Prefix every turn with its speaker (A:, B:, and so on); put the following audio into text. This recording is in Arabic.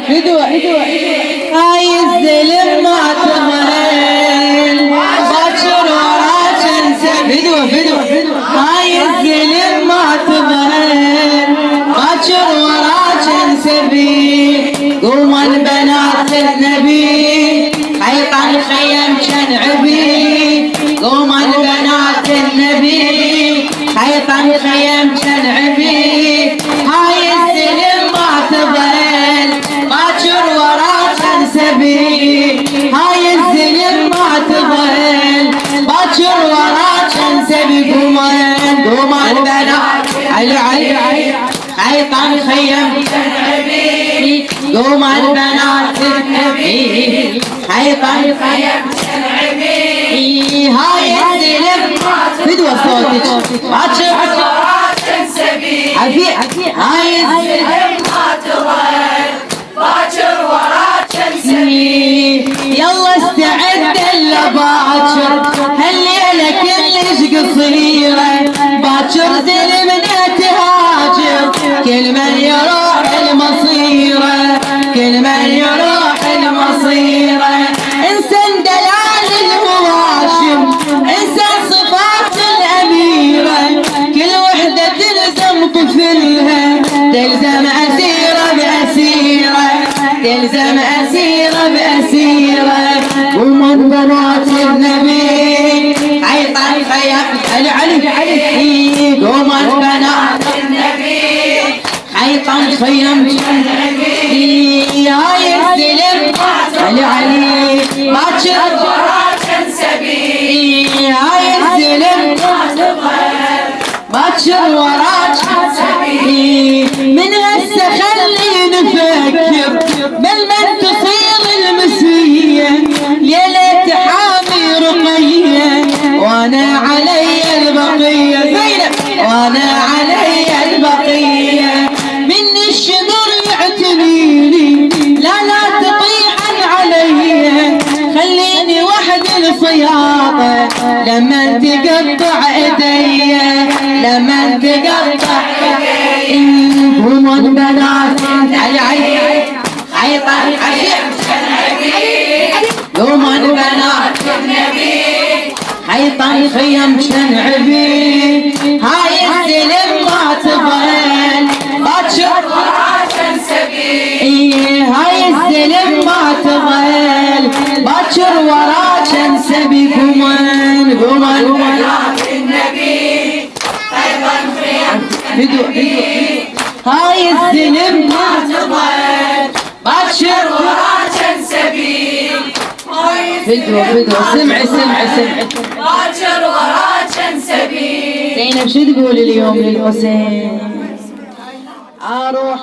A: فدوة هاي الزلم ما تمل باكر وراك انسى فدوة هاي الزلم ما تمل باكر وراك انسى قوم البنات النبي حيطان خيم كان عبي قوم البنات النبي حيطان خيم كان عبي هاي الزلم ما تظل باكر وراك انسبي هاي الزلم ما تظل باكر وراك انسبي قوم البنات علي حيطان خيم كان عبي قوم البنات النبي حيطان خيم كان عبي هاي الزلم فدوة صوتك باكر وراك انسبي هاي الزلم ما تظل باكر وراك انسبي يلا استعد لباكر هالليلة كلش قصيرة باكر زلمنا تهاجر كل من يروح المصيرة كل من يروح المصيرة انسان دلال المواشم انسان صفات الأميرة كل وحدة تلزم طفلها تلزم أسيرة بأسيرة تلزم أسيرة بأسيرة ومن بنات النبي حيطان خيم علي ومن بنات النبي حيطان خيم هاي الزلم علي باكر وراك انسبي هاي الزلم باكر وراك انسبي من هسه خلي نفكر بل من تصير المسية ليلة حامي رقية وانا علي البقية زينب وانا علي البقية من الشمر يعتنيني لا تطيحن علي خليني وحد الصياطة لما تقطع ايدي لما تقطع ايدي ومن بنات علي حيطان خيم كان عبي ومن بنات النبي حيطان خيم كان عبي هاي الزلم ما تظل باكر وراك انسبي هاي الزلم ما تظل باكر وراك انسبي قومن بنات النبي حيطان خيم هاي الزلم ما تظل باكر وراك انسبي فدوة سمعي باكر وراك انسبي زينب شو تقول اليوم للحسين اروح